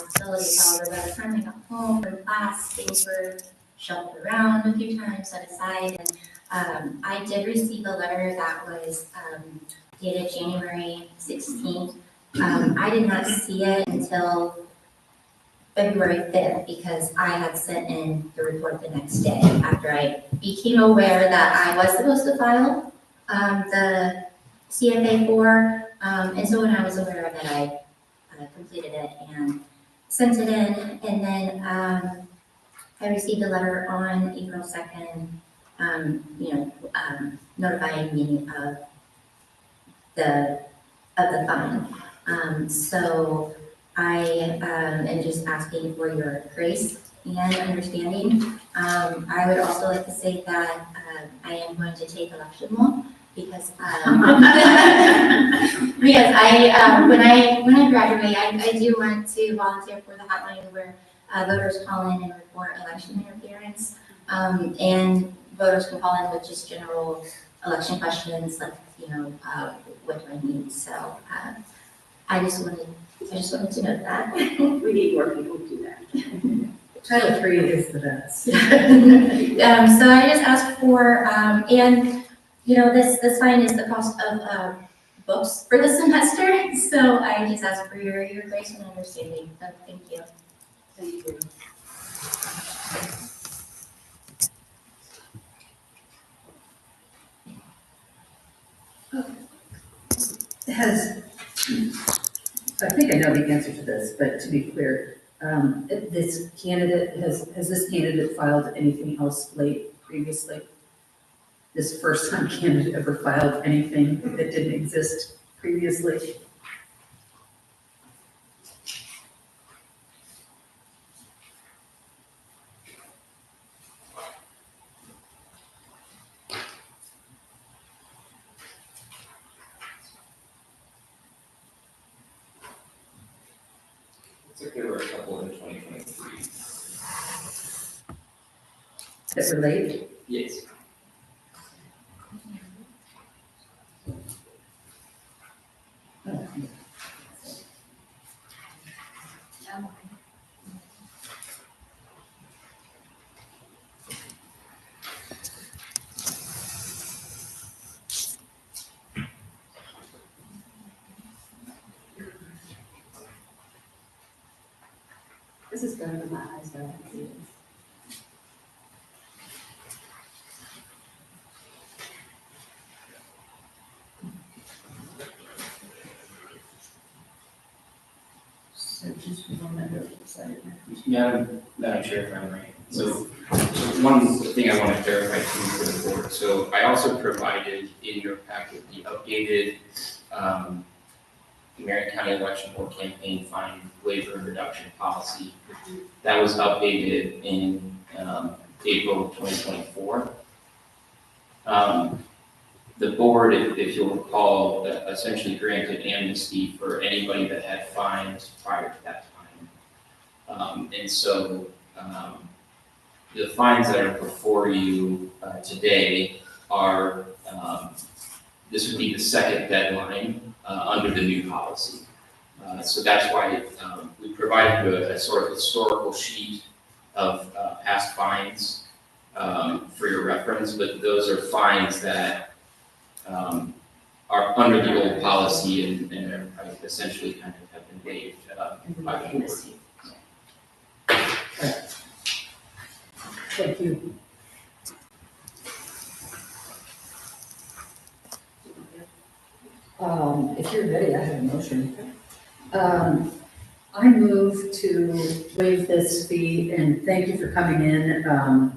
responsibilities. However, by the time I got home from class, things were shuffled around a few times, set aside. And I did receive a letter that was dated January 16th. I did not see it until February 5th because I had sent in the report the next day after I became aware that I was supposed to file the CFA 4. And so when I was aware of it, I completed it and sent it in. And then I received a letter on April 2nd, notifying me of the fine. So I am just asking for your grace and understanding. I would also like to say that I am going to take election law because because when I graduate, I do want to volunteer for the hotline where voters call in and report election interference, and voters can call in with just general election questions like what do I need? So I just wanted to note that. We need more people to do that. Title III is the best. So I just asked for, and this fine is the cost of books for the semester. So I just ask for your grace and understanding. So thank you. Thank you. I think I know the answer to this, but to be clear, this candidate, has this candidate filed anything else late previously? This first time candidate ever filed anything that didn't exist previously? There were a couple in 2023. That were late? Yes. This is better than my eyes, though. I can see it. So just remember, Madam Chair, if I'm right. So one thing I want to clarify too for the board. So I also provided in your packet the updated Marion County Election Board campaign fine waiver and reduction policy. That was updated in April of 2024. The board, if you'll recall, essentially granted amnesty for anybody that had fines prior to that time. And so the fines that are before you today are, this would be the second deadline under the new policy. So that's why we provided you a sort of historical sheet of past fines for your reference, but those are fines that are under the old policy and are essentially kind of have been waived by the board. thank you. If you're ready, I have a motion. I move to waive this fee, and thank you for coming in. I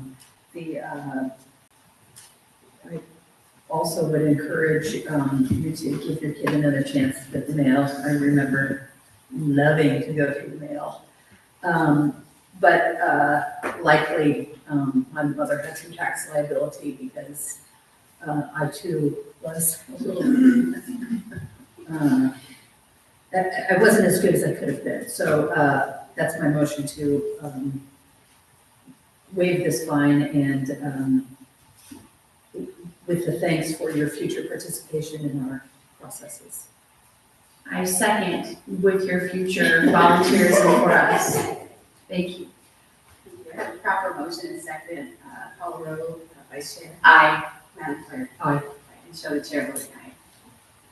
also would encourage you to give your kid another chance to get the mail. I remember loving to go through the mail. But likely, my mother had some tax liability because I too was a little, I wasn't as good as I could have been. So that's my motion to waive this fine and with the thanks for your future participation in our processes. I second with your future volunteers for us. Thank you. Proper motion and second, call roll, Vice Chair, Aye. Madam Clerk. Aye. And show the chair voting aye.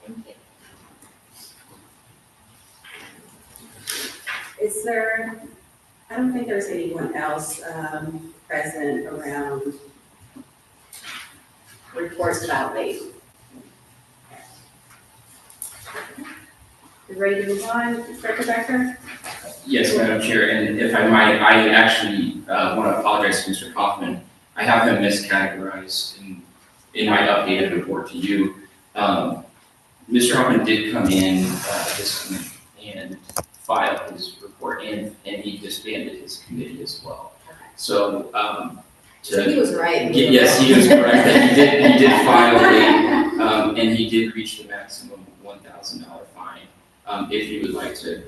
Thank you. Is there, I don't think there's anyone else present around reports about late. You ready to move on, Inspector Becker? Yes, Madam Chair, and if I might, I actually want to apologize to Mr. Kaufman. I have him miscategorized in my updated report to you. Mr. Kaufman did come in this week and file his report, and he disbanded his committee as well. So, So he was right. yes, he is correct, that he did file a, and he did reach the maximum $1,000 fine. If you would like to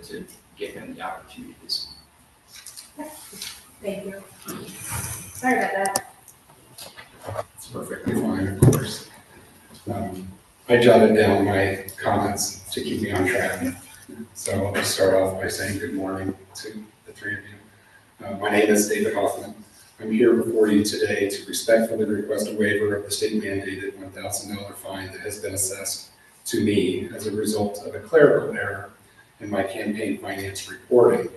give him the opportunity this month. Thank you. Sorry about that. It's perfectly fine, of course. I jotted down my comments to keep me on track. So I'll just start off by saying good morning to the three of you. My name is David Hoffman. I'm here before you today to respectfully request a waiver of the state mandated $1,000 fine that has been assessed to me as a result of a clerical error in my campaign finance reporting.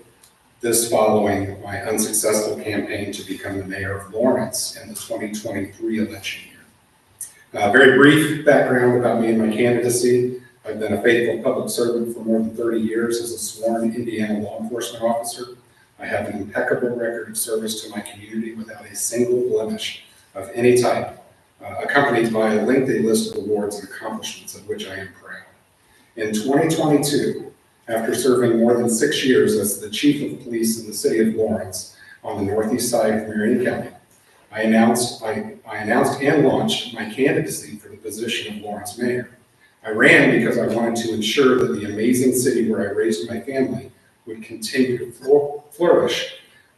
This following my unsuccessful campaign to become the mayor of Lawrence in the 2023 election year. Very brief background about me and my candidacy. I've been a faithful public servant for more than 30 years as a sworn Indiana law enforcement officer. I have an impeccable record of service to my community without a single blemish of any type, accompanied by a lengthy list of awards and accomplishments of which I am proud. In 2022, after serving more than 6 years as the chief of police in the city of Lawrence on the northeast side of Marion County, I announced and launched my candidacy for the position of Lawrence mayor. I ran because I wanted to ensure that the amazing city where I raised my family would continue to flourish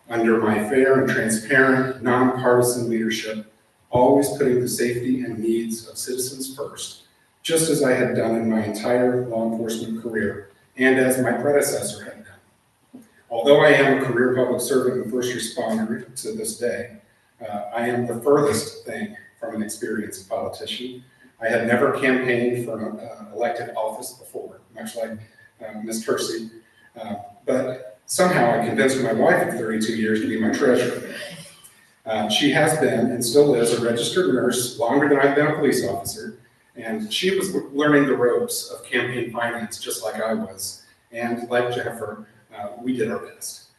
under my fair and transparent, nonpartisan leadership, always putting the safety and needs of citizens first, just as I had done in my entire law enforcement career and as my predecessor had done. Although I am a career public servant and first responder to this day, I am the furthest thing from an experienced politician. I had never campaigned for an elected office before, much like Ms. Kersey, but somehow I convinced my wife of 32 years to be my treasurer. She has been and still is a registered nurse longer than I've been a police officer, and she was learning the ropes of campaign finance just like I was. And like Jennifer, we did our best.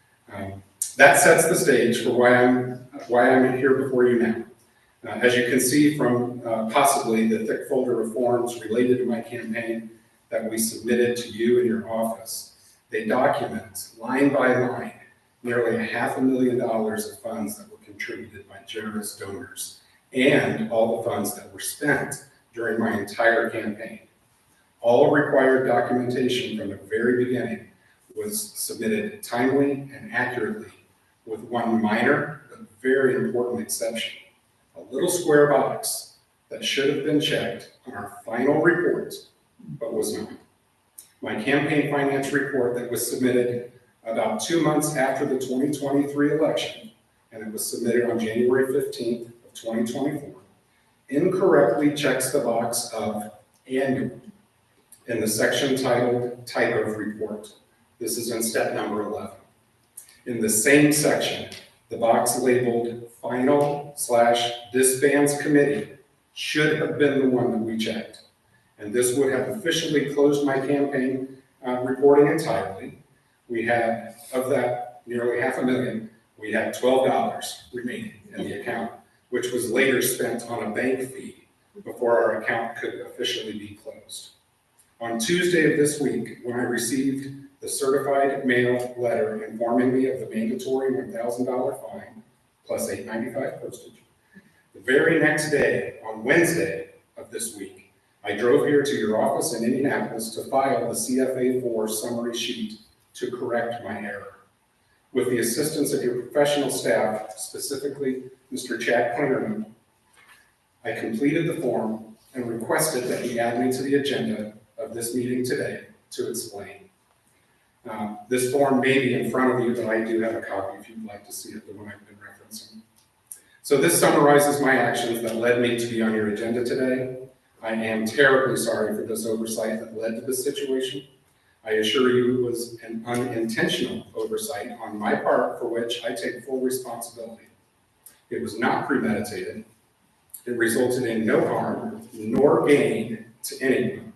That sets the stage for why I'm here before you now. As you can see from possibly the thick folder of forms related to my campaign that we submitted to you in your office, they document line by line nearly $500,000 of funds that were contributed by generous donors and all the funds that were spent during my entire campaign. All required documentation from the very beginning was submitted timely and accurately, with one minor but very important exception: a little square box that should have been checked on our final report, but was not. My campaign finance report that was submitted about 2 months after the 2023 election, and it was submitted on January 15th of 2024, incorrectly checks the box of annual in the section titled Type of Report. This is in step number 11. In the same section, the box labeled Final/Disbands Committee should have been the one that we checked. And this would have officially closed my campaign reporting entirely. We had, of that nearly $500,000, we had $12 remaining in the account, which was later spent on a bank fee before our account could officially be closed. On Tuesday of this week, when I received the certified mail letter informing me of the mandatory $1,000 fine, plus $8.95 postage, the very next day, on Wednesday of this week, I drove here to your office in Indianapolis to file the CFA-4 summary sheet to correct my error. With the assistance of your professional staff, specifically Mr. Chad Klingerman, I completed the form and requested that he add me to the agenda of this meeting today to explain. This form may be in front of you, but I do have a copy if you'd like to see it, the one I've been referencing. So this summarizes my actions that led me to be on your agenda today. I am terribly sorry for this oversight that led to this situation. I assure you it was an unintentional oversight on my part for which I take full responsibility. It was not premeditated. It resulted in no harm nor gain to anyone.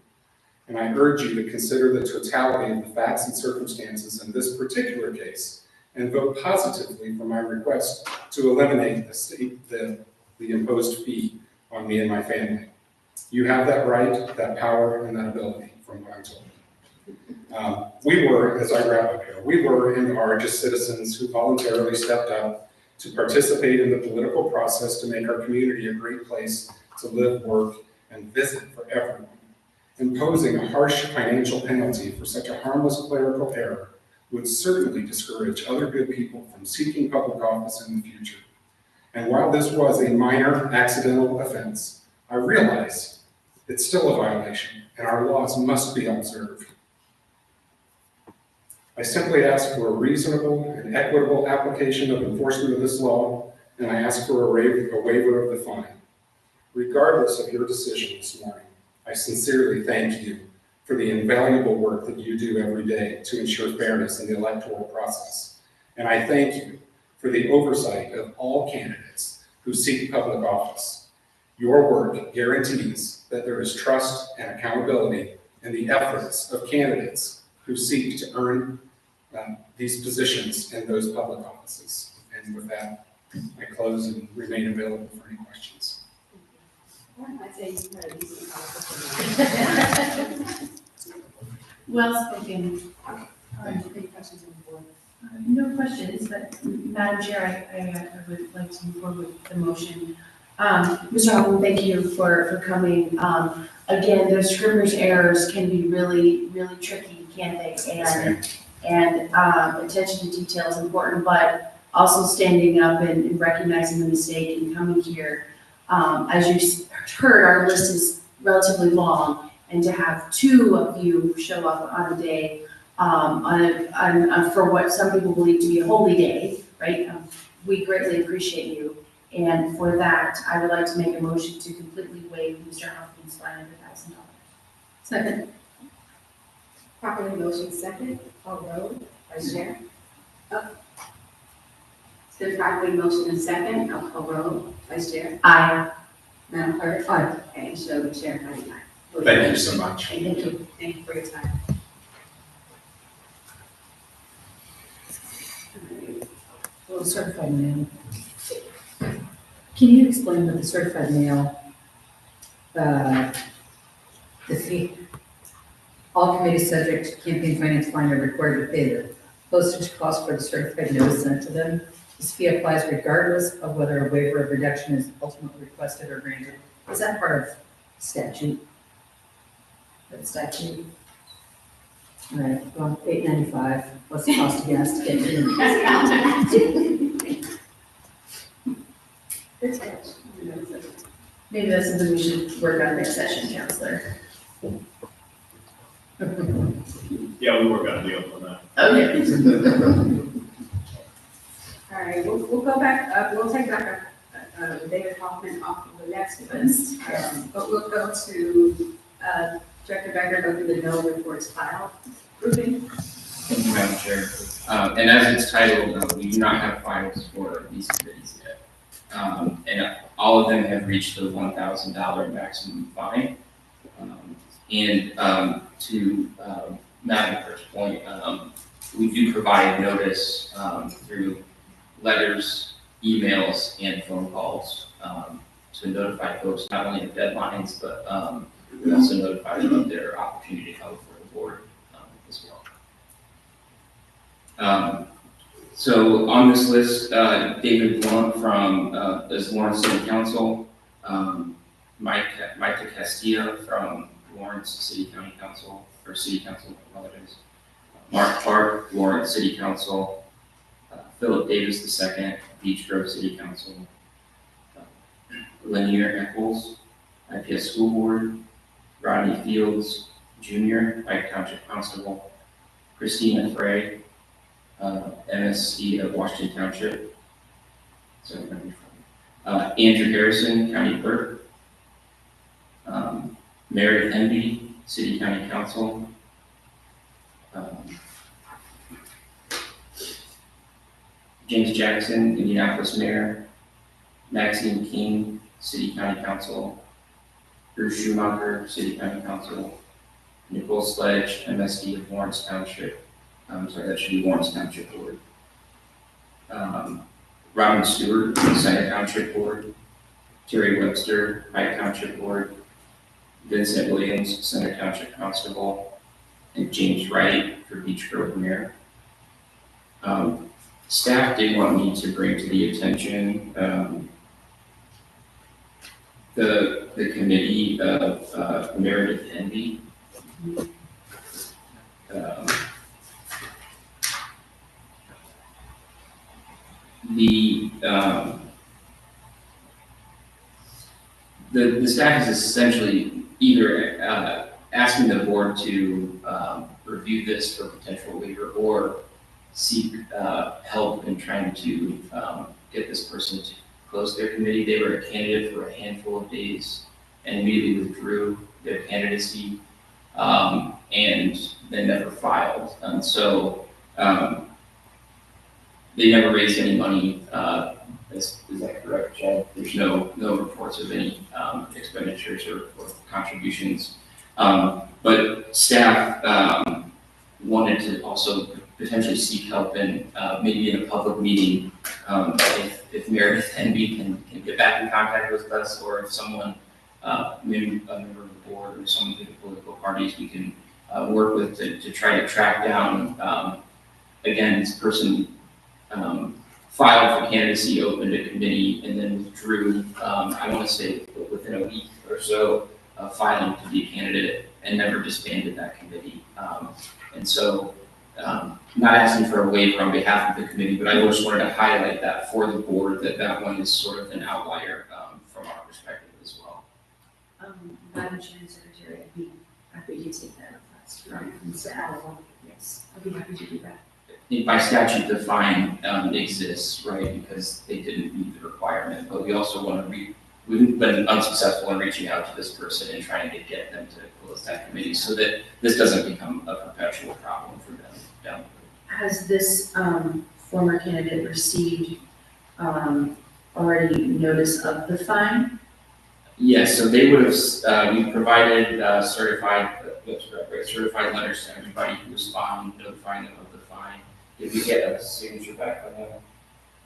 And I urge you to consider the totality of the facts and circumstances in this particular case and vote positively for my request to eliminate the imposed fee on me and my family. You have that right, that power, and that ability from what I'm told. We were, as I wrap up here, we were and are just citizens who voluntarily stepped up to participate in the political process to make our community a great place to live, work, and visit for everyone. Imposing a harsh financial penalty for such a harmless clerical error would certainly discourage other good people from seeking public office in the future. And while this was a minor accidental offense, I realize it's still a violation and our laws must be observed. I simply ask for a reasonable and equitable application of enforcement of this law, and I ask for a waiver of the fine. Regardless of your decision this morning, I sincerely thank you for the invaluable work that you do every day to ensure fairness in the electoral process. And I thank you for the oversight of all candidates who seek public office. Your work guarantees that there is trust and accountability in the efforts of candidates who seek to earn these positions in those public offices. And with that, I close and remain available for any questions. I'd say you had a decent conversation. Well spoken. Any questions on the board? No questions, but Madam Chair, I would like to move forward with the motion. Mr. Hoffman, thank you for coming. Again, those scrivener's errors can be really, really tricky, can't they? And attention to detail is important, but also standing up and recognizing the mistake and coming here. As you heard, our list is relatively long, and to have two of you show up on a day, for what some people believe to be a holy day, right? We greatly appreciate you. And for that, I would like to make a motion to completely waive Mr. Hoffman's $500,000. Second. Properly motion second, call roll, Vice Chair. It's been properly motion and second, I'll call roll, Vice Chair. Aye. Madam Clerk. Aye. Okay, show the chair voting aye. Thank you so much. Thank you. Thank you for your time. Well, certified mail. Can you explain what the certified mail, the fee? All committees subject to campaign finance fine are required to pay the postage cost for the certified notice sent to them. This fee applies regardless of whether a waiver of reduction is ultimately requested or granted. Is that part of statute? That statute? All right, well, $8.95 plus the cost of gas to get in. Good catch. Maybe that's something we should work on next session, Counselor. Yeah, we work on a deal on that. Okay. All right, we'll go back, we'll take back David Hoffman off of the next list. But we'll go to Director Becker, go through the no reports filed grouping. Thank you, Madam Chair. And as it's titled, we do not have files for these committees yet. And all of them have reached the $1,000 maximum fine. To Madam Clerk's point, we do provide notice through letters, emails, and phone calls to notify folks not only of deadlines, but we also notify them of their opportunity to come before the board as well. So on this list, David Blunt from is Lawrence City Council, Micah Castilla from Lawrence City County Council, or City Council, apologize. Mark Clark, Lawrence City Council, Philip Davis II, Beech Grove City Council, Lanier Eccles, IPS School Board, Rodney Fields, Jr., Pike Township Constable, Christina Frey, MSC of Washington Township. So, Andrew Harrison, County Clerk, Mary Enby, City County Council, James Jackson, Indianapolis Mayor, Maxine King, City County Council, Bruce Schumacher, City County Council, Nicole Sledge, MSD of Lawrence Township. Sorry, that should be Lawrence Township Board. Robin Stewart, Center Township Board, Terry Webster, Pike Township Board, Vincent Williams, Center Township Constable, and James Wright for Beech Grove Mayor. Staff did want me to bring to the attention the committee of Meredith Envy. The staff is essentially either asking the board to review this for potential waiver or seek help in trying to get this person to close their committee. They were a candidate for a handful of days and immediately withdrew their candidacy and then never filed. And so they never raised any money. Is that correct, Chad? There's no reports of any expenditures or contributions. But staff wanted to also potentially seek help in maybe in a public meeting if Meredith Enby can get back in contact with us, or if someone, maybe a member of the board or some of the political parties we can work with to try to track down, again, this person filed for candidacy, opened a committee, and then withdrew, I want to say within a week or so, filing to be a candidate and never disbanded that committee. And so, not asking for a waiver on behalf of the committee, but I just wanted to highlight that for the board, that one is sort of an outlier from our perspective as well. Madam Chair and Secretary, I'd be happy to take that request from Mr. Allen. Yes, I'd be happy to do that. By statute, the fine exists, right, because they didn't meet the requirement, but we also want to we've been unsuccessful in reaching out to this person and trying to get them to close that committee so that this doesn't become a perpetual problem for them down the road. Has this former candidate received already notice of the fine? Yes, so they would have, we provided certified letters to everybody who was fined, notifying them of the fine. Did we get a signature back on that?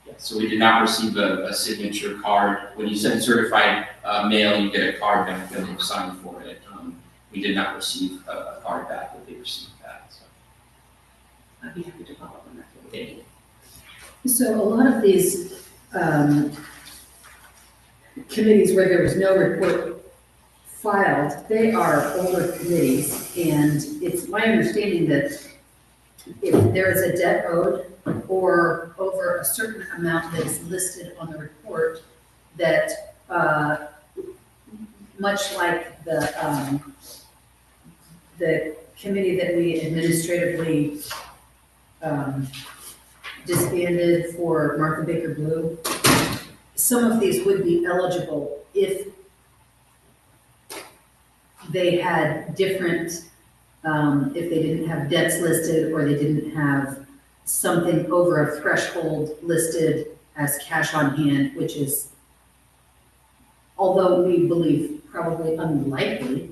Yeah, so we did not receive a signature card. When you send certified mail, you get a card back and they sign for it. We did not receive a card back, but they received that, so. I'd be happy to follow up on that. Thank you. So a lot of these committees where there was no report filed, they are older committees, and it's my understanding that if there is a debt owed or over a certain amount that is listed on the report, that much like the committee that we administratively disbanded for Martha Baker Blue, some of these would be eligible if they had different, if they didn't have debts listed or they didn't have something over a threshold listed as cash on hand, which is, although we believe probably unlikely,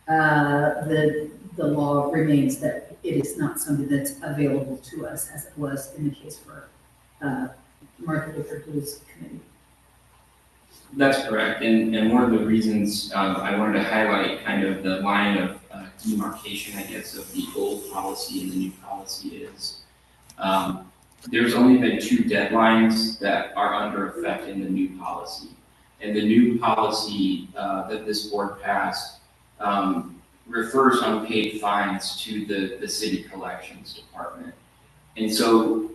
the law remains that it is not something that's available to us as it was in the case for Martha Baker Blue's committee. That's correct, and one of the reasons I wanted to highlight kind of the line of demarcation, I guess, of the old policy and the new policy is there's only been 2 deadlines that are under effect in the new policy. And the new policy that this board passed refers unpaid fines to the city collections department. And so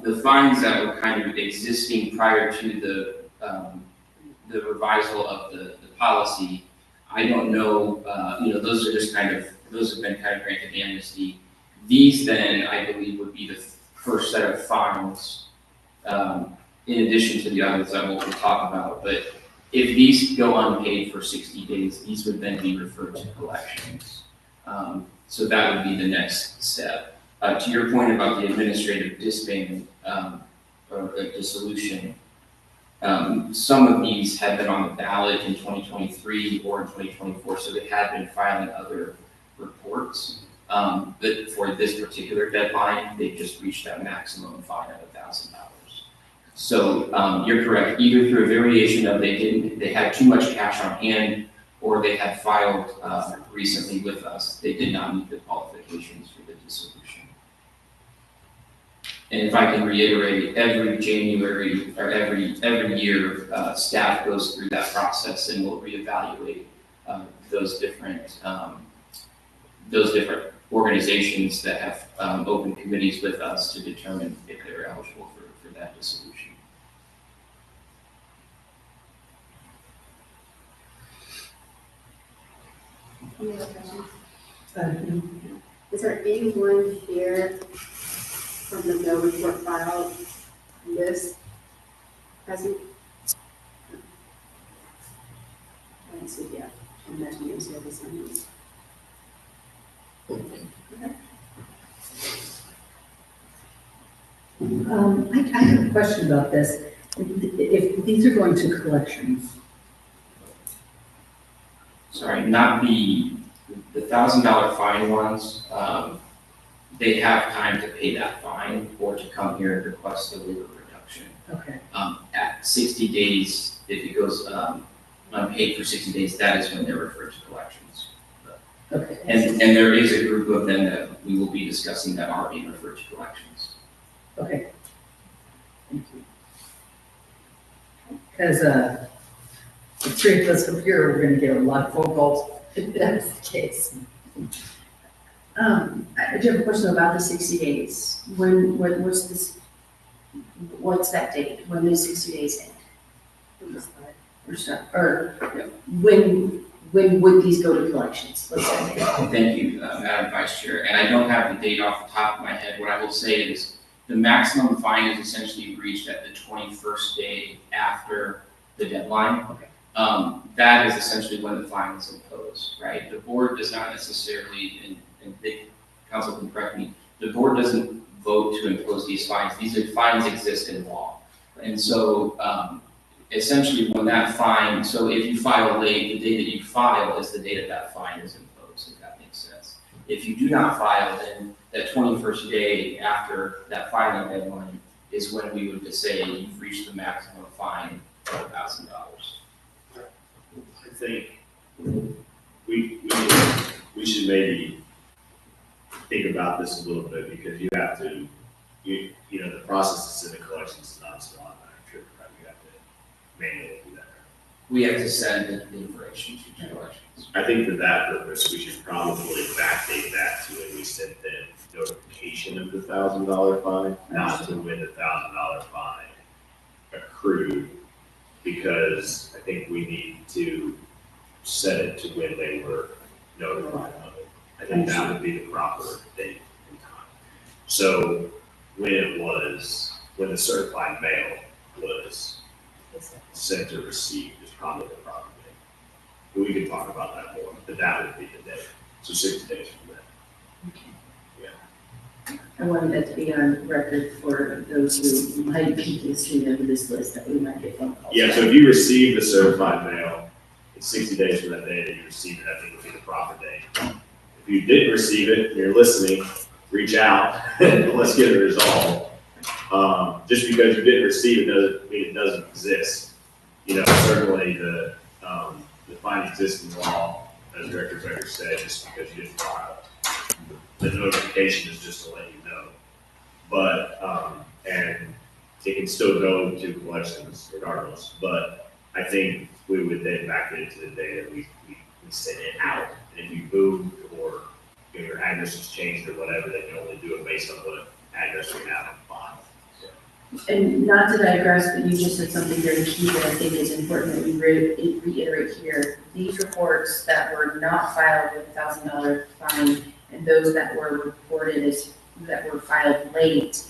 the fines that were kind of existing prior to the revisal of the policy, I don't know, those are just kind of those have been kind of granted amnesty. These then, I believe, would be the first set of fines, in addition to the others that we'll talk about. But if these go unpaid for 60 days, these would then be referred to collections. So that would be the next step. To your point about the administrative disbandment, or dissolution, some of these had been on the ballot in 2023 or in 2024, so they had been filing other reports. But for this particular deadline, they just reached that maximum fine of $1,000. So you're correct, either through a variation of they had too much cash on hand, or they had filed recently with us, they did not meet the qualifications for the dissolution. And if I can reiterate, every January or every year, staff goes through that process and will reevaluate those different organizations that have open committees with us to determine if they're eligible for that dissolution. Any other questions? No. Is there anyone here from the no report file list present? I don't see yet. I imagine there's the other signs. I have a question about this. If these are going to collections, Sorry, not the $1,000 fine ones. They have time to pay that fine or to come here and request a labor reduction. okay, At 60 days, if it goes unpaid for 60 days, that is when they're referred to collections. okay. And there is a group of them that we will be discussing that are being referred to collections. Okay. Thank you. Because the three of us up here are gonna get a lot of phone calls if that's the case. I do have a question about the 60 days. What's this, what's that date? When does 60 days end? Or when would these go to collections? Let's say. Thank you, Madam Vice Chair. And I don't have the date off the top of my head. What I will say is the maximum fine is essentially reached at the 21st day after the deadline. Okay. That is essentially when the fine is imposed, right? The board does not necessarily, and the council can correct me, the board doesn't vote to impose these fines. These fines exist in law. And so essentially when that fine, so if you file late, the day that you file is the day that fine is imposed, if that makes sense. If you do not file, then that 21st day after that filing deadline is when we would just say you've reached the maximum fine of $1,000. I think we should maybe think about this a little bit, because you have to, you know, the process to send the collections is not so automatic, right? You have to manually do that. We have to send the information to collections. I think for that purpose, we should probably backdate that to when we sent the notification of the $1,000 fine, not to when the $1,000 fine accrued, because I think we need to set it to when they were notified of it. I think that would be the proper date and time. So when the certified mail was sent or received is probably the proper date. But we can talk about that more, but that would be the date. So 60 days from then. I wanted that to be on record for those who might be considering this list, that we might get phone calls. Yeah, so if you receive the certified mail, it's 60 days from that day that you receive it, I think would be the proper date. If you didn't receive it, and you're listening, reach out, and let's get it resolved. Just because you didn't receive it doesn't mean it doesn't exist. You know, certainly the fine exists in law, as Director Becker said, just because you didn't file it. The notification is just to let you know. But, and it can still go to collections regardless, but I think we would then back it to the day that we send it out. And if you moved or you know, your address has changed or whatever, then you only do it based on what address we have on file. So, And not to digress, but you just said something very key that I think is important that we reiterate here. These reports that were not filed with $1,000 fine and those that were reported as, that were filed late,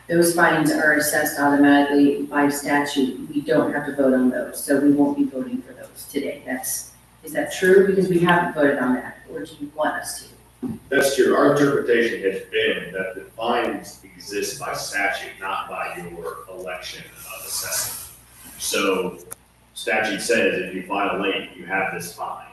those fines are assessed automatically by statute. We don't have to vote on those, so we won't be voting for those today. Is that true? Because we haven't voted on that, or do you want us to? That's true. Our interpretation has been that the fines exist by statute, not by your election of assessment. So statute says if you file late, you have this fine.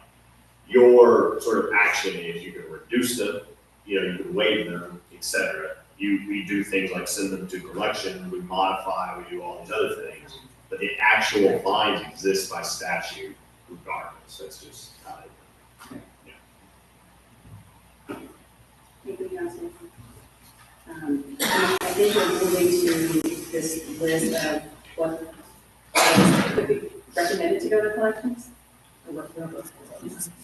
Your sort of action is you can reduce them, you can waive them, et cetera. We do things like send them to collection, we modify, we do all these other things. But the actual fines exist by statute regardless. That's just how it. Thank you, Council. I think we're moving to this list of what could be recommended to go to collections. Or what we'll go to.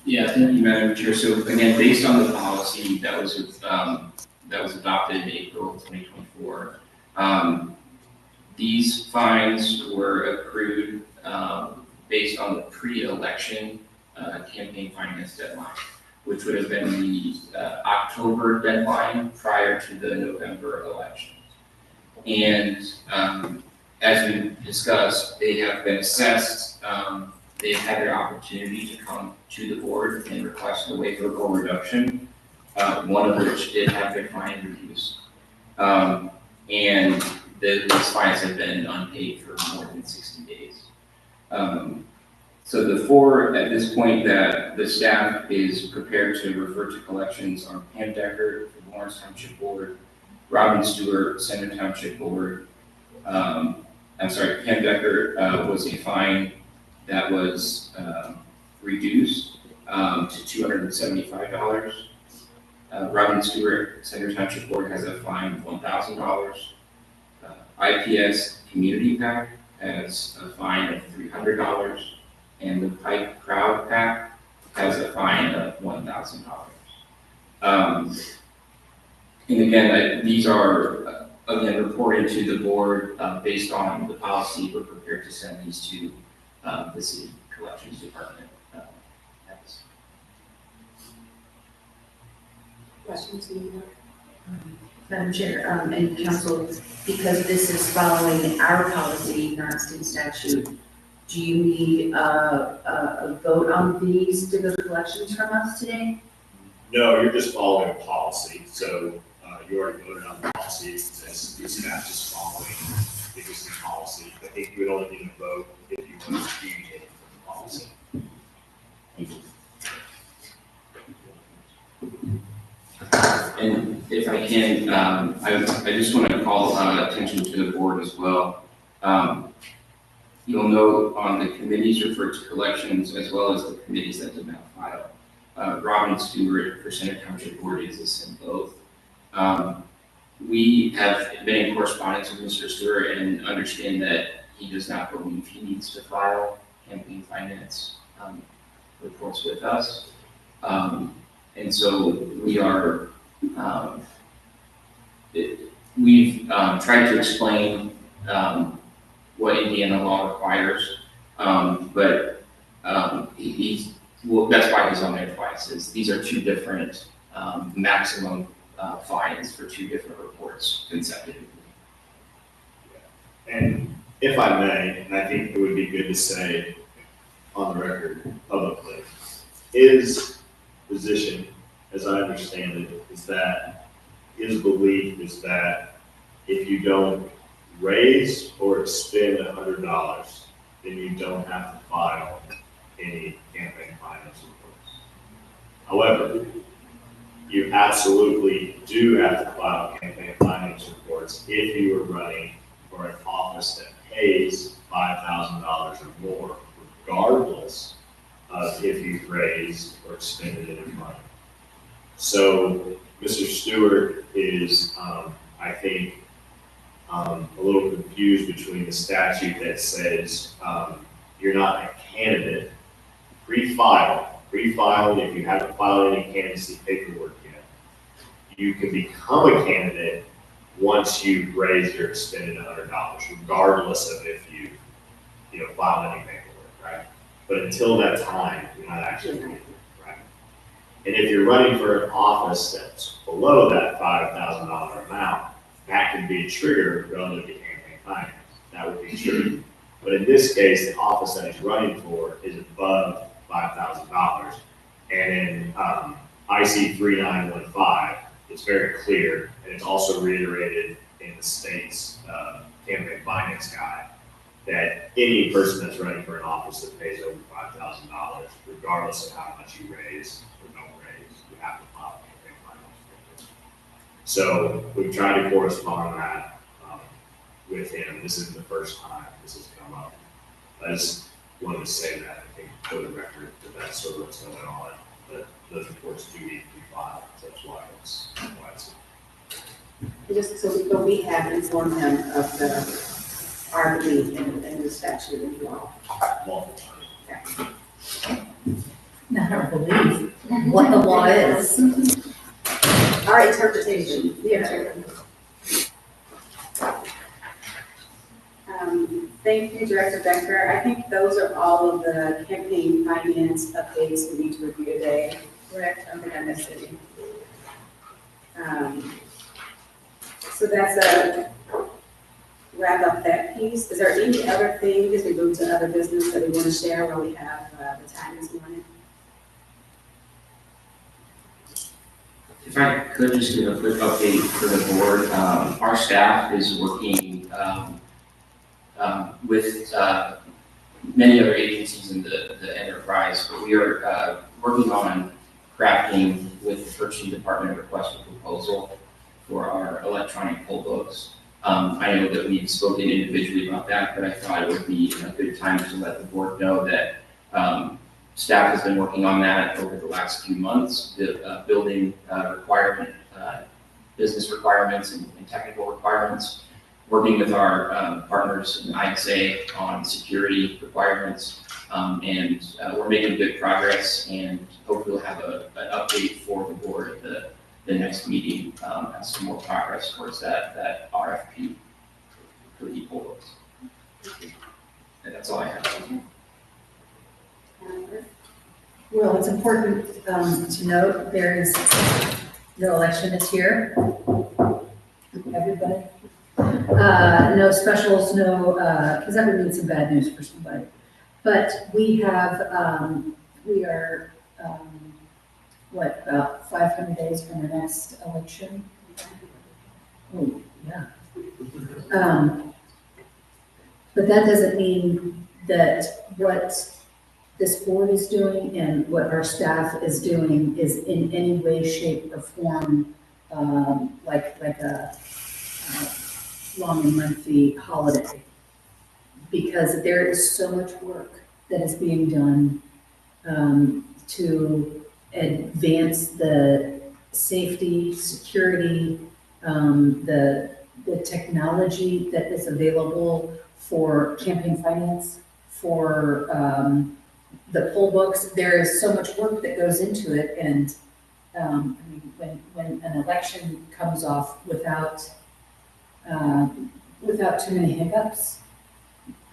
Yeah, thank you, Madam Chair. So again, based on the policy that was adopted in April of 2024, these fines were accrued based on the pre-election campaign finance deadline, which would have been the October deadline prior to the November election. And as we discussed, they have been assessed. They've had their opportunity to come to the board and request a waiver or reduction, one of which did have their fine reduced. And these fines have been unpaid for more than 60 days. So the four at this point that the staff is prepared to refer to collections are Pam Decker for Lawrence Township Board, Robin Stewart, Center Township Board. Pam Decker was a fine that was reduced to $275. Robin Stewart, Center Township Board has a fine of $1,000. IPS Community Pack has a fine of $300. And the Pike Crowd Pack has a fine of $1,000. And again, these are, again, reported to the board based on the policy. We're prepared to send these to the city collections department. Questions? Madam Chair, and Council, because this is following our policy, not state statute, do you need a vote on these to go to collections from us today? No, you're just following a policy. So you already voted on the policy. It's the staff just following the existing policy. I think you would only need a vote if you want to deviate from the policy. And if I can, I just want to call attention to the board as well. You'll note on the committees referred to collections as well as the committees that did not file. Robin Stewart for Center Township Board exists in both. We have been in correspondence with Mr. Stewart and understand that he does not believe he needs to file campaign finance reports with us. And so we are, we've tried to explain what Indiana law requires, but that's why he's on there twice. These are two different maximum fines for two different reports consecutively. And if I may, and I think it would be good to say on the record publicly, his position, as I understand it, is that his belief is that if you don't raise or expend $100, then you don't have to file any campaign finance reports. However, you absolutely do have to file campaign finance reports if you are running for an office that pays $5,000 or more, regardless of if you've raised or expended any money. So Mr. Stewart is, I think, a little confused between the statute that says you're not a candidate. Pre-filing, if you haven't filed any candidacy paperwork yet, you can become a candidate once you've raised or expended $100, regardless of if you filed any paperwork, right? But until that time, you're not actually running, right? And if you're running for an office that's below that $5,000 amount, that can be a trigger relative to campaign finance. That would be true. But in this case, the office that he's running for is above $5,000. And in IC 3915, it's very clear, and it's also reiterated in the state's campaign finance guide, that any person that's running for an office that pays over $5,000, regardless of how much you raise or don't raise, you have to file a campaign finance. So we've tried to correspond on that with him. This isn't the first time this has come up. I just wanted to say that, I think, for the record, that's sort of what's going on. But those reports do need to be filed, so that's why it's. Just so, but we have informed him of the RB and the statute as well. Multiple times. Now I don't believe what the law is. Our interpretation, thank you, Director Becker. I think those are all of the campaign finance updates we need to review today. Correct? I don't think I missed any. So that's a wrap up that piece. Is there any other thing as we move to other business that we want to share while we have the time this morning? If I could just give a quick update for the board, our staff is working with many other agencies in the enterprise, but we are working on crafting with the purchasing department a request for proposal for our electronic poll books. I know that we've spoken individually about that, but I thought it would be a good time to let the board know that staff has been working on that over the last few months, the building requirement, business requirements and technical requirements, working with our partners in ISA on security requirements, and we're making good progress, and hopefully we'll have an update for the board at the next meeting as to more progress towards that RFP for the poll books. And that's all I have. Well, it's important to note there is no election this year. Everybody. No specials, no, because that would mean some bad news for somebody. But we have, we are, about 500 days from the next election? Oh, yeah. But that doesn't mean that what this board is doing and what our staff is doing is in any way, shape, or form like a long and lengthy holiday. Because there is so much work that is being done to advance the safety, security, the technology that is available for campaign finance, for the poll books. There is so much work that goes into it, and I mean, when an election comes off without too many hiccups,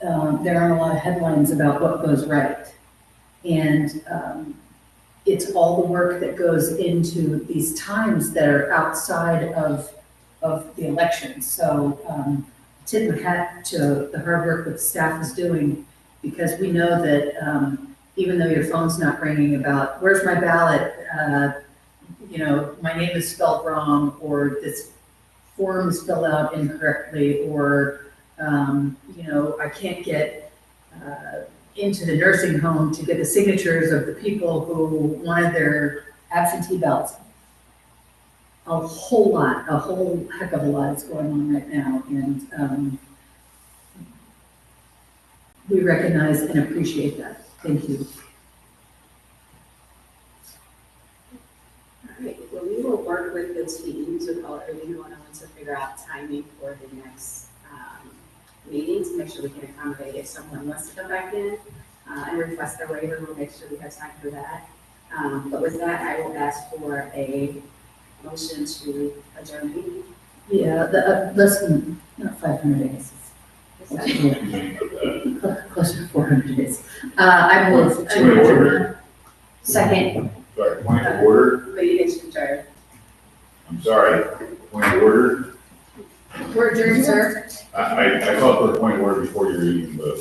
there aren't a lot of headlines about what goes right. And it's all the work that goes into these times that are outside of the election. So tip my hat to the hard work that the staff is doing, because we know that even though your phone's not ringing about, where's my ballot? My name is spelled wrong, or this form is filled out incorrectly, or, I can't get into the nursing home to get the signatures of the people who wanted their absentee ballots. A whole heck of a lot is going on right now, and we recognize and appreciate that. Thank you. All right, well, we will work with the teams with all everyone on to figure out timing for the next meeting to make sure we can accommodate if someone wants to come back in and request their waiver. We'll make sure we have time for that. But with that, I will ask for a motion to adjourn the meeting. Yeah, less than, not 500 days. Yeah, closer to 400 days. I move Point of to. order. Second. Sorry, point of order. Ladies and gentlemen. I'm sorry, point of order. We're adjourned, sir. I called for a point of order before your evening vote.